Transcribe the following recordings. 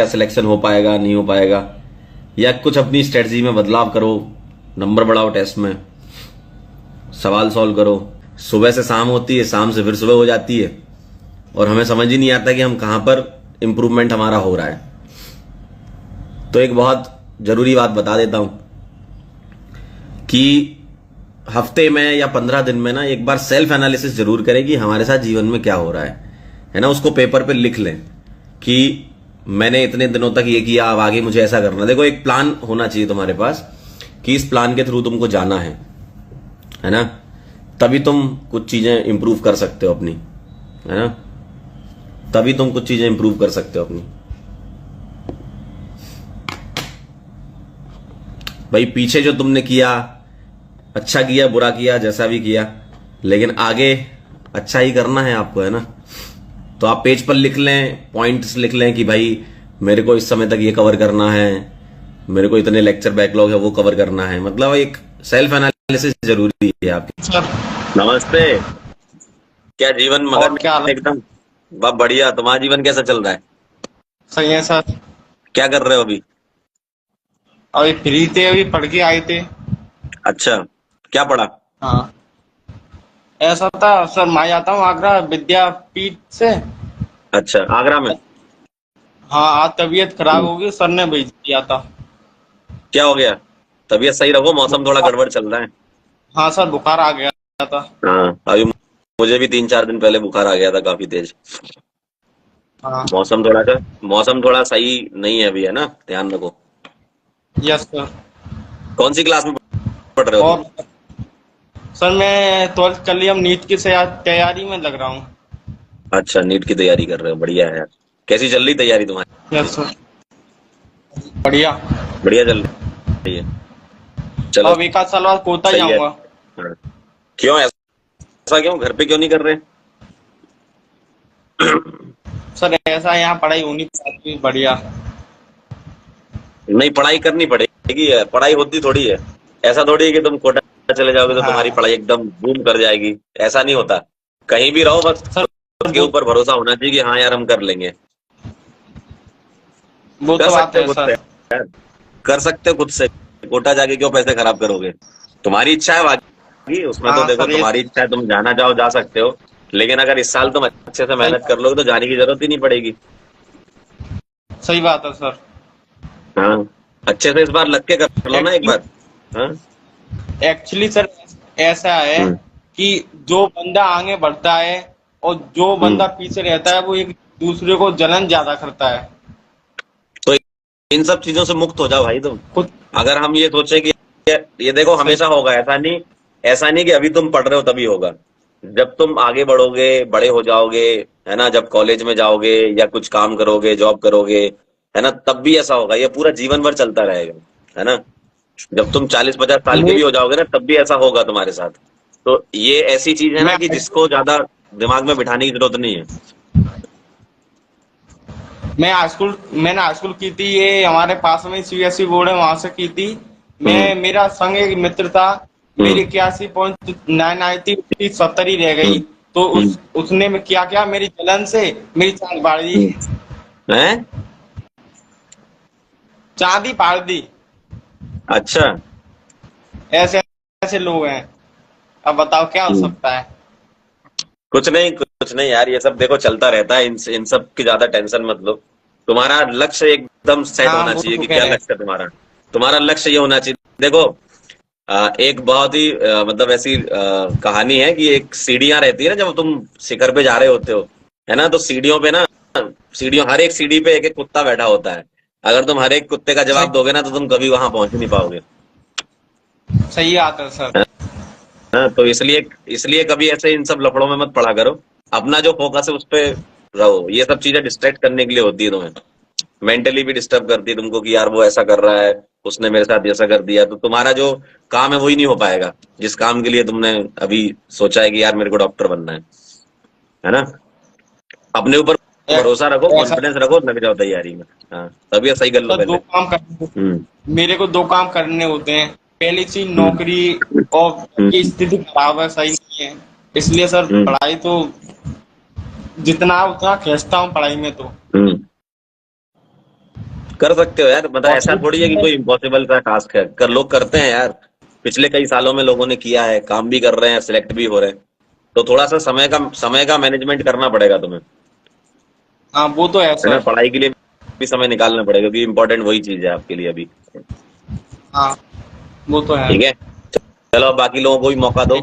क्या सिलेक्शन हो पाएगा नहीं हो पाएगा, या कुछ अपनी स्ट्रेटजी में बदलाव करो, नंबर बढ़ाओ टेस्ट में, सवाल सॉल्व करो। सुबह से शाम होती है, शाम से फिर सुबह हो जाती है, और हमें समझ ही नहीं आता कि हम कहां पर इंप्रूवमेंट हमारा हो रहा है। तो एक बहुत जरूरी बात बता देता हूं कि हफ्ते में या 15 दिन में ना एक बार सेल्फ एनालिसिस जरूर करें कि हमारे साथ जीवन में क्या हो रहा है ना। उसको पेपर पे लिख लें कि मैंने इतने दिनों तक ये किया, अब आगे मुझे ऐसा करना। देखो, एक प्लान होना चाहिए तुम्हारे पास कि इस प्लान के थ्रू तुमको जाना है ना। तभी तुम कुछ चीजें इंप्रूव कर सकते हो अपनी, है ना। तभी तुम कुछ चीजें इंप्रूव कर सकते हो अपनी। भाई, पीछे जो तुमने किया, अच्छा किया बुरा किया जैसा भी किया, लेकिन आगे अच्छा ही करना है आपको, है ना। तो आप पेज पर लिख लें, पॉइंट्स लिख लें कि भाई मेरे को इस समय तक ये कवर करना है, मेरे को इतने लेक्चर बैकलॉग है वो कवर करना है। मतलब एक सेल्फ एनालिसिस जरूरी है आपकी। सर। नमस्ते। क्या जीवन मगन और क्या हाल में है? एकदम बहुत बढ़िया। तुम्हारा जीवन कैसा चल रहा है? सही है सर। क्या कर रहे हो अभी? अभी फ्री थे, अभी पढ़ के आए थे। अच्छा, क्या पढ़ा? हाँ, ऐसा था सर, मैं आता हूँ आगरा विद्यापीठ से। अच्छा, आगरा में? हाँ, आज तबीयत खराब हो गई, सर ने भेज दिया था। क्या हो गया? तबीयत सही रखो, मौसम थोड़ा बुखार। गड़बड़ चल रहा है। हाँ सर, बुखार आ गया था। हाँ, अभी मुझे भी 3-4 दिन पहले बुखार आ गया था, काफी तेज। हाँ। मौसम थोड़ा सही नहीं है अभी, है ना, ध्यान रखो। Yes sir. कौन सी क्लास में पढ़ रहे हो तुम? और सर, मैं 12th कर लिया, नीट की तैयारी में लग रहा हूँ। अच्छा, नीट की तैयारी कर रहे हो, बढ़िया है यार। कैसी चल रही तैयारी तुम्हारी? Yes sir. बढ़िया। बढ़िया चल रही है। चलो, अब एक आध साल बाद कोटा सही है। जाऊंगा। हाँ। क्यों ऐसा क्यों, घर पे क्यों नहीं कर रहे? सर, ऐसा यहाँ पढ़ाई होनी चाहिए बढ़िया। नहीं, पढ़ाई करनी पड़ेगी, पढ़ाई होती थोड़ी है। ऐसा थोड़ी है कि तुम कोटा चले जाओगे तो तुम्हारी हाँ पढ़ाई एकदम बूम कर जाएगी। ऐसा नहीं होता। कहीं भी रहो, बस सर, खुद के वो ऊपर भरोसा होना चाहिए कि हाँ यार, हम कर लेंगे। वो कर तो बात सकते हो है खुद से सर। यार, कर सकते हो खुद से। कोटा जाके क्यों पैसे खराब करोगे? तुम्हारी इच्छा है बाकी, उसमें तो हाँ देखो सर, ये तुम्हारी इच्छा है, तुम जाना चाहो जा सकते हो। लेकिन अगर इस साल तुम अच्छे से सही मेहनत कर लोगे तो जाने की जरूरत ही नहीं पड़ेगी। सही बात है सर। हाँ, अच्छे से इस बार लग के कर लो ना एक एक्चुअली बार। हाँ। एक्चुअली सर, ऐसा है हम्म। कि जो बंदा आगे बढ़ता है और जो हम्म। बंदा पीछे रहता है, वो एक दूसरे को जलन ज्यादा करता है। तो इन सब चीजों से मुक्त हो जाओ भाई तुम। खुद अगर हम ये सोचे कि ये देखो सही। हमेशा होगा, ऐसा नहीं कि अभी तुम पढ़ रहे हो तभी होगा। जब तुम आगे बढ़ोगे, बड़े हो जाओगे, है ना, जब कॉलेज में जाओगे या कुछ काम करोगे, जॉब करोगे, है ना, तब भी ऐसा होगा। ये पूरा जीवन भर चलता रहेगा, है ना। जब तुम 40-50 साल के मैं भी हो जाओगे ना, तब भी ऐसा होगा तुम्हारे साथ। तो ये ऐसी चीज है ना मैं कि जिसको ज्यादा दिमाग में बिठाने की जरूरत नहीं है। मैंने हाई स्कूल की थी, ये हमारे पास में सीबीएसई बोर्ड है, वहां से की थी। हम्म। मेरा संग एक मित्र था। हम्म। मेरी 81.9 आई थी, उसकी 70 ही रह गई। हम्म। तो हम्म। उसने में क्या क्या मेरी जलन से मेरी चांद फाड़ दी। हम्म। हैं? चांदी फाड़ दी। अच्छा। ऐसे ऐसे लोग हैं। अब बताओ क्या हो हम्म। सकता है। कुछ नहीं यार, ये सब देखो चलता रहता है। इन सब की ज्यादा टेंशन मत लो। तुम्हारा लक्ष्य एकदम सेट हाँ, होना वो चाहिए तो कि कह क्या रहे हैं। लक्ष्य है तुम्हारा। तुम्हारा लक्ष्य ये होना चाहिए। देखो, एक बहुत ही मतलब ऐसी कहानी है कि एक सीढ़ियां रहती है ना, जब तुम शिखर पे जा रहे होते हो, है ना, तो सीढ़ियों पे ना, सीढ़ियों हर एक सीढ़ी पे एक एक कुत्ता बैठा होता है। अगर तुम हर एक कुत्ते का सही जवाब दोगे ना, तो तुम कभी वहां पहुंच ही नहीं पाओगे। सही आता है सर। हाँ, तो इसलिए इसलिए कभी ऐसे इन सब लफड़ों में मत पड़ा करो। अपना जो फोकस है उस पे रहो। ये सब चीजें डिस्ट्रैक्ट करने के लिए होती है तुम्हें। मेंटली भी डिस्टर्ब करती है तुमको कि यार वो ऐसा कर रहा है, उसने मेरे साथ ऐसा कर दिया, तो तुम्हारा जो काम है वही नहीं हो पाएगा, जिस काम के लिए तुमने अभी सोचा है कि यार मेरे को डॉक्टर बनना है ना। अपने ऊपर भरोसा रखो, ऐसा कॉन्फिडेंस रखो, लग जाओ तैयारी में। हाँ, तभी सही कर लो सर, दो पहले। काम करने हम्म। मेरे को दो काम करने होते हैं। पहली चीज हम्म। नौकरी, और घर की हम्म। स्थिति खराब है, सही नहीं है। इसलिए सर, हम्म। पढ़ाई तो जितना उतना खींचता हूँ पढ़ाई में तो। हम्म। कर सकते हो यार, मतलब ऐसा थोड़ी है कि कोई इम्पॉसिबल सा टास्क है, कर लोग करते हैं यार। पिछले कई सालों में लोगों ने किया है, काम भी कर रहे हैं, सिलेक्ट भी हो रहे हैं। तो थोड़ा सा समय का मैनेजमेंट करना पड़ेगा तुम्हें, हाँ वो तो है है ना। सर। पढ़ाई के लिए भी समय निकालना पड़ेगा, क्योंकि इम्पोर्टेंट वही चीज है आपके लिए अभी। हाँ वो तो है। ठीक है, चलो अब बाकी लोगों को भी मौका दो।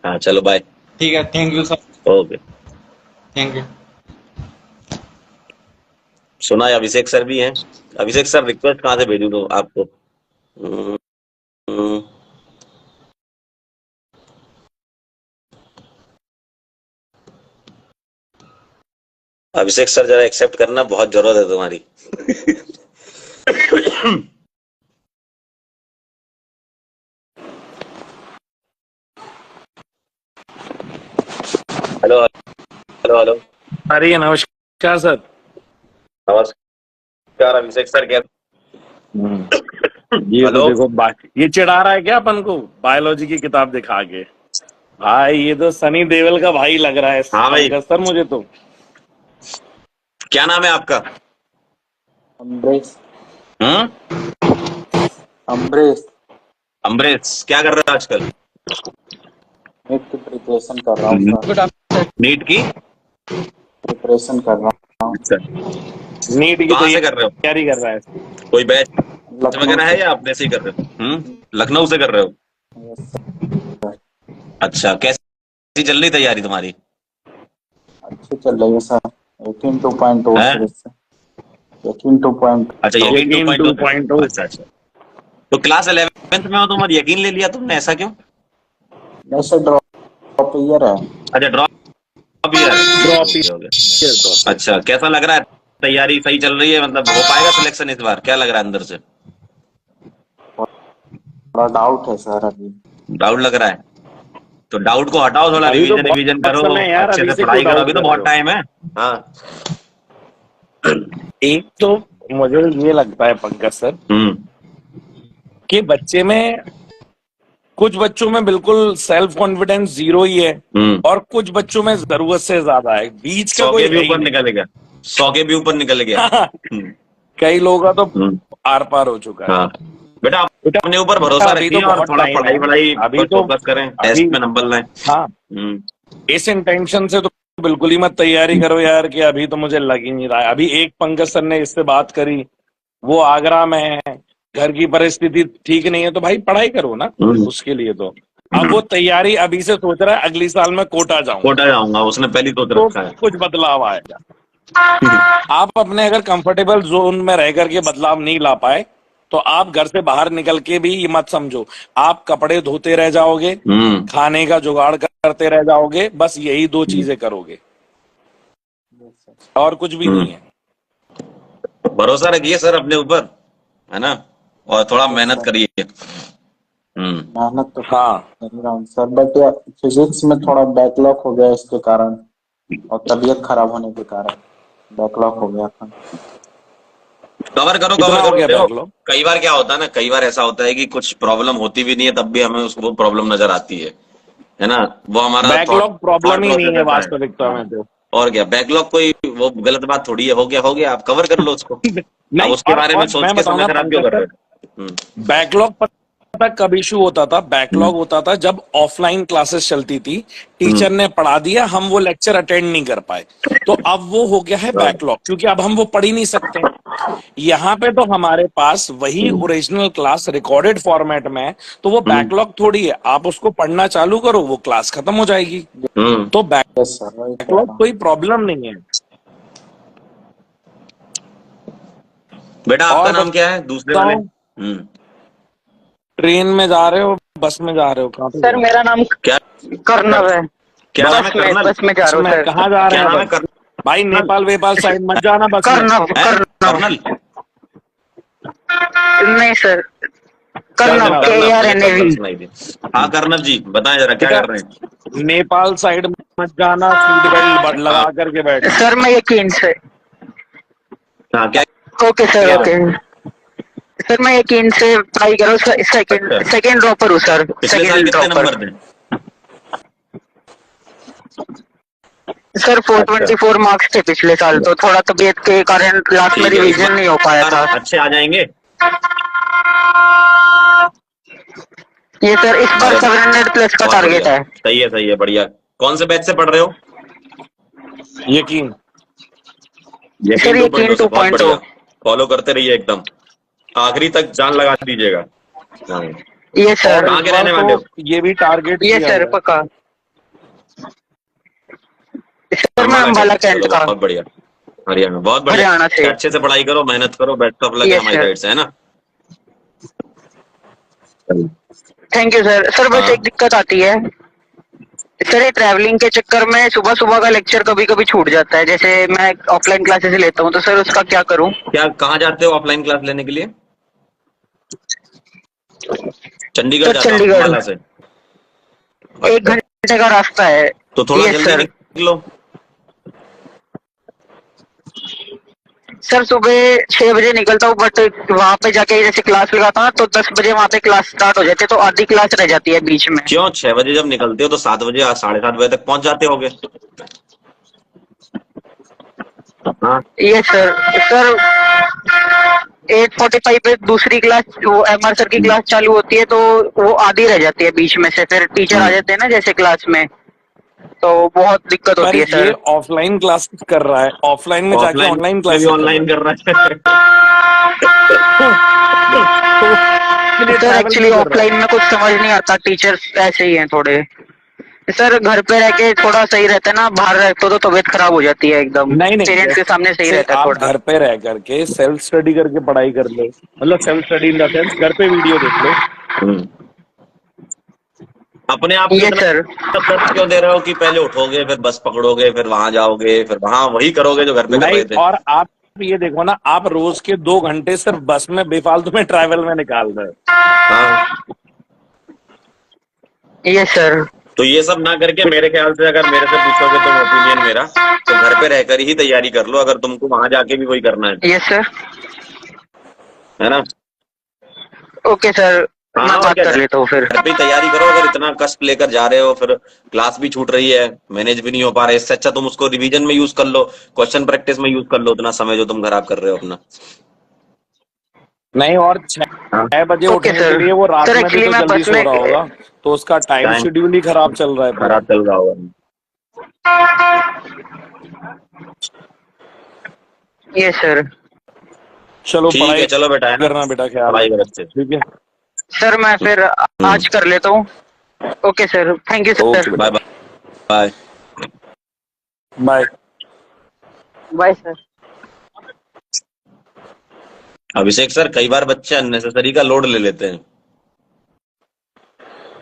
हाँ चलो बाय। ठीक है, thank you sir. Okay. Thank you. सुना है अभिषेक सर भी हैं। अभिषेक सर, रिक्वेस्ट कहाँ से भेजूं तो आपको? हम्म, हम्म, अभिषेक सर जरा एक्सेप्ट करना, बहुत जरूरत है तुम्हारी। Hello hello hello. अरे नमस्कार सर। नमस्कार अभिषेक सर, क्या? ये तो हेलो। देखो ये चिढ़ा रहा है क्या अपन को बायोलॉजी की किताब दिखा के? भाई ये तो सनी देओल का भाई लग रहा है हाँ भाई, पंकज सर मुझे तो। क्या नाम है आपका? अम्बरेश। हम्म। अम्बरेश। अमरेश, क्या कर रहे हो आजकल? नीट की प्रिपरेशन कर रहा हूँ सर। Good afternoon. नीट की? प्रिपरेशन कर रहा हूँ। अच्छा, नीट की कहाँ से कर रहे हो? तैयारी कर रहा है। कोई बैच लखनऊ वगैरह से। है या आप ऐसे ही कर रहे हो? लखनऊ से कर रहे हो? Yes sir. अच्छा, कैसी चल रही तैयारी तुम्हारी? अच्छी चल रही है सर। 18 2.0 है? सीरीज से। 18 2.0। अच्छा, यकीन यकीन 2.0 से। 2.0। अच्छा अच्छा। तो क्लास 11th में हो तुम और यकीन ले लिया तुमने, ऐसा क्यों? नहीं सर, ड्रॉप ईयर है। अच्छा, ड्रॉप ईयर है। Okay drop okay okay. अच्छा, कैसा लग रहा है? तैयारी सही चल रही है? मतलब हो पाएगा सिलेक्शन इस बार? क्या लग रहा है अंदर से? थोड़ा डाउट है सर अभी। डाउट लग रहा है? तो डाउट को हटाओ, थोड़ा अभी तो रिवीजन रिवीजन बहुत करो, समय है यार, अच्छे अभी से से क्यों पढ़ाई करो, डाउट अभी तो कर रहे बहुत हो? टाइम है। हाँ। एक तो मुझे ये लगता है पंकज सर हम्म कि बच्चे में कुछ बच्चों में बिल्कुल सेल्फ कॉन्फिडेंस जीरो ही है हम्म। और कुछ बच्चों में जरूरत से ज्यादा है, बीच का 100 कोई के भी है ही ऊपर निकल गया। 100 के भी ऊपर निकल गया। नहीं। हम्म कई लोगों का तो हम्म। आर पार हो चुका है। हाँ बेटा, आप बेटा अपने ऊपर भरोसा अभी तो रखिए और बहुत थोड़ा टाइम है। पढ़ाई वढ़ाई अभी पर तो फोकस करें, अभी टेस्ट में नंबर लाएं। हाँ, इस इंटेंशन से तो बिल्कुल ही मत तैयारी करो यार कि अभी तो मुझे लग ही नहीं रहा है। अभी एक पंकज सर ने इससे बात करी, वो आगरा में है, घर की परिस्थिति ठीक नहीं है, तो भाई पढ़ाई करो ना हम्म। उसके लिए। तो अब वो तैयारी अभी से सोच रहा है अगली साल में कोटा जाऊंगा, कोटा जाऊंगा, उसने पहली सोच तो रखा है। कुछ बदलाव आएगा। आप अपने अगर कंफर्टेबल जोन में रह करके बदलाव नहीं ला पाए तो आप घर से बाहर निकल के भी ये मत समझो आप कपड़े धोते रह जाओगे, हम्म खाने का जुगाड़ करते रह जाओगे, बस यही दो चीजें करोगे और कुछ भी नहीं हम्म। है। भरोसा रखिए सर अपने ऊपर, है ना, और थोड़ा यस मेहनत सर। करिए। मेहनत तो हाँ कर रहा हूँ सर, बट फिजिक्स में थोड़ा बैकलॉग हो गया इसके कारण, और तबीयत खराब होने के कारण बैकलॉग हो गया था। कवर करो कितना कवर हो करो, गया देखो बैकलॉग? कई बार क्या होता है ना, कई बार ऐसा होता है कि कुछ प्रॉब्लम होती भी नहीं है, तब भी हमें उसको प्रॉब्लम नजर आती है ना। वो हमारा थॉट बैकलॉग थॉट प्रॉब्लम ही नहीं प्रोसेस है ऐसा है। वास्तविकता हाँ। में तो। और क्या, बैकलॉग कोई वो गलत बात थोड़ी है, हो गया आप कवर कर लो उसको। अब नहीं, उसके बारे में और सोच मैं के बताऊं समय ना खराब क्यों पंकज कर सर, रहे हो? बैकलॉग पता कब इशू होता था? हम्म बैकलॉग होता था जब ऑफलाइन क्लासेस चलती थी, हम्म। टीचर ने पढ़ा दिया, हम वो लेक्चर अटेंड नहीं कर पाए, तो अब वो हो गया है हाँ। बैकलॉग, क्योंकि अब हम वो पढ़ ही नहीं सकते। यहाँ पे तो हमारे पास वही हम्म ओरिजिनल क्लास रिकॉर्डेड फॉर्मेट में है, तो वो हम्म बैकलॉग थोड़ी है, आप उसको पढ़ना चालू करो वो क्लास खत्म हो जाएगी। हम्म। तो यस सर, वही कर बैकलॉग रहा हूँ। कोई प्रॉब्लम नहीं है। बेटा आपका और नाम क्या है दूसरे वाले? बताओ, हम्म। ट्रेन में जा रहे हो, बस में जा रहे हो, कहाँ पे जा सर रहे हो? मेरा नाम क्या कर्नव है। क्या नाम है? बस में कर्नल? बस में जा बस रहा हूँ में सर। कहाँ जा रहे क्या हैं नाम है? बस? भाई नेपाल वेपाल साइड मत जाना बस में। कर्नव है कर्नव। कर्नल? नहीं सर, कर्नल कर्नव के कर्नल। कर्नल, आर मुझे एन ए कर्नल वी। सुनाई दी। हाँ कर्नल जी, बताएं जरा क्या बेटा कर रहे हैं? नेपाल साइड मत जाना, सीट बेल्ट हाँ लगा करके बैठना। सर मैं यकीन से। हाँ, क्या ओके सर क्या? ओके। सर मैं यकीन से ट्राई करूँ, सेकंड अच्छा, सेकंड ड्रॉपर हूँ सर, पिछले साल सेकंड कितने ड्रॉपर। नंबर थे? सर 424 मार्क्स थे पिछले साल, तो थोड़ा तबीयत के कारण क्लास में ठीक है, इस रिवीजन नहीं हो पाया था। बार अच्छे आ जाएंगे। ये सर इस बार 700 प्लस का बहुत टारगेट बढ़िया, है। सही है, बढ़िया। कौन से बैच से पढ़ रहे हो? यकीन। सर ये 2.0 से, बहुत 2.0। बढ़िया। फॉलो करते रहिए एकदम, आखिरी तक जान लगा दीजिएगा। हाँ। ये सर। कहाँ इस के बार रहने वाले हो? तो ये भी टारगेट ये किया सर हुआ है। पक्का। सर मैं अम्बाला अम्बाला कैंट, चलो कैंट का, बहुत बढ़िया। हरियाणा, बहुत बढ़िया। हरियाणा से। अच्छे से पढ़ाई करो, मेहनत करो, बेस्ट ऑफ लक है यस हमारी सर। साइड से, है ना। Thank you sir. सर बस हाँ। एक दिक्कत आती है सर, ये ट्रैवलिंग के चक्कर में सुबह सुबह का लेक्चर कभी कभी छूट जाता है, जैसे मैं ऑफलाइन क्लासेस लेता हूँ, तो सर उसका क्या करूँ? क्या, कहाँ जाते हो ऑफलाइन क्लास लेने के लिए? चंडीगढ़ सर जाता हूँ चंडीगढ़, अम्बाला से। 1 घंटे का रास्ता है। तो थोड़ा यस जल्दी सर। निकलो। सर सुबह 6 बजे निकलता हूँ, बट वहाँ पे जाके जैसे क्लास लगाता हूँ तो 10 बजे वहाँ पे क्लास स्टार्ट हो जाती है, तो आधी क्लास रह जाती है बीच में। क्यों, 6 बजे जब निकलते हो तो 7 बजे, 7:30 बजे तक पहुंच जाते होगे। हाँ। ये सर। सर 8:45 पे दूसरी क्लास, वो एमआर सर की क्लास चालू होती है, तो वो आधी रह जाती है बीच में से, फिर टीचर आ जाते हैं ना जैसे क्लास में, तो बहुत दिक्कत पर होती है ये सर। ऑफलाइन क्लासेस कर रहा है, ऑफलाइन में जाके ऑफलाइन ऑनलाइन में भी क्लासेस कर रहा ऑनलाइन है। कर रहा है। तो उसके लिए सर ट्रैवल एक्चुअली क्यों कर रहा है? ऑफलाइन में कुछ समझ नहीं आता, टीचर्स ऐसे ही हैं थोड़े। सर घर पे रह के थोड़ा सही रहता है ना, बाहर रहते तो तबीयत खराब हो जाती है एकदम, नहीं नहीं, पेरेंट्स के सामने सही जैसे रहता है आप थोड़ा। घर पे रह करके सेल्फ स्टडी करके पढ़ाई कर लो, मतलब self study in the sense घर पे वीडियो देख लो। अपने आप को ये इतना सर। कष्ट क्यों दे रहे हो कि पहले उठोगे, फिर बस पकड़ोगे, फिर वहां जाओगे, फिर वहां वही करोगे जो घर पे कर नहीं, रहे थे। और आप ये देखो ना, आप रोज के 2 घंटे सिर्फ बस में बेफालतू में ट्रैवल में निकाल रहे हो। हाँ। ये सर। तो ये सब ना करके, मेरे ख्याल से अगर मेरे से पूछोगे तुम, ओपिनियन मेरा, तो घर पे रहकर ही तैयारी कर लो, अगर तुमको वहां जाके भी वही करना ये सर। है ना। ओके सर, हाँ, मैं और बात क्या, कर लेता हूँ फिर। घर पे ही तैयारी करो। अगर इतना कष्ट लेकर जा रहे हो, फिर क्लास भी छूट रही है, मैनेज भी नहीं हो पा रहा है, इससे अच्छा तुम उसको रिवीजन में यूज कर लो, क्वेश्चन प्रैक्टिस में यूज कर लो, उतना समय जो तुम खराब कर रहे हो अपना। नहीं, और हाँ। 6 बजे ओके उठने के सर। लिए वो रात सर में भी एक्चुअली तो मैं जल्दी बस सो में, रहा होगा, तो उसका टाइम टाइम शेड्यूल ही खराब चल रहा है पूरा। खराब चल रहा होगा। ये सर। चलो ठीक पढ़ाई है, चलो बेटा, है ना, करना बेटा, ख्याल पढ़ाई रखना, करो अच्छे से। ठीक है। सर मैं फिर आज कर लेता हूँ। Okay sir, thank you okay sir. Bye बेटा, bye. Bye. Bye sir. Abhishek sir, कई बार बच्चे अननेसेसरी का लोड ले लेते हैं।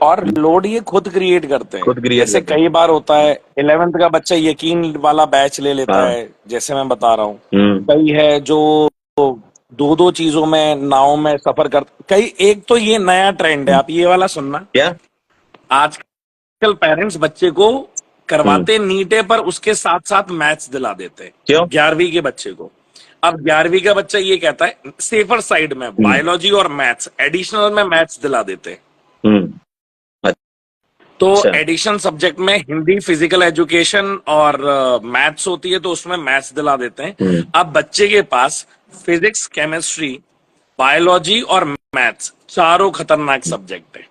और लोड ये खुद क्रिएट करते हैं। खुद क्रिएट जैसे करते हैं। कई बार होता है 11th का बच्चा यकीन वाला बैच ले लेता हाँ। है, जैसे मैं बता रहा हूँ। कई है जो 2-2 चीजों में, नाव में सफर कर, कई, एक तो ये नया ट्रेंड है, आप ये वाला सुनना। क्या? आजकल पेरेंट्स बच्चे को करवाते नीट है, पर उसके साथ साथ मैथ्स दिला देते हैं। क्यों? 11वीं के बच्चे को, अब 11वीं का बच्चा ये कहता है सेफर साइड में बायोलॉजी और मैथ्स, एडिशनल में मैथ्स दिला देते हैं। तो अच्छा। एडिशन सब्जेक्ट में हिंदी, फिजिकल एजुकेशन और मैथ्स होती है, तो उसमें मैथ्स दिला देते हैं। अब बच्चे के पास फिजिक्स, केमिस्ट्री, बायोलॉजी और मैथ्स चारों खतरनाक सब्जेक्ट है।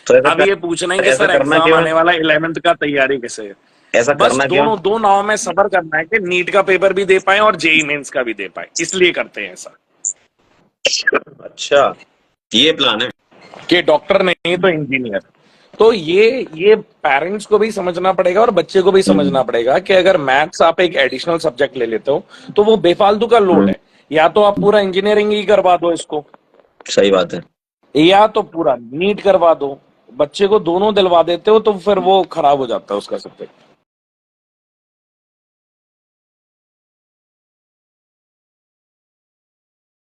तो अब ये पूछना है कि ऐसा सर करना एग्जाम क्यों? आने वाला 11th का, तैयारी कैसे है? ऐसा बस करना क्यों? दो नाव में सफर करना है कि नीट का पेपर भी दे पाए और जेई मेंस का भी दे पाए, इसलिए करते हैं ऐसा। अच्छा, ये प्लान है कि डॉक्टर नहीं तो इंजीनियर। तो ये पेरेंट्स को भी समझना पड़ेगा और बच्चे को भी समझना पड़ेगा कि अगर मैथ्स आप एक एडिशनल सब्जेक्ट ले लेते हो तो वो बेफालतू का लोड है। या तो आप पूरा इंजीनियरिंग ही करवा दो इसको, सही बात है। या तो पूरा नीट करवा दो। बच्चे को दोनों दिलवा देते हो तो फिर वो खराब हो जाता है उसका सब्जेक्ट।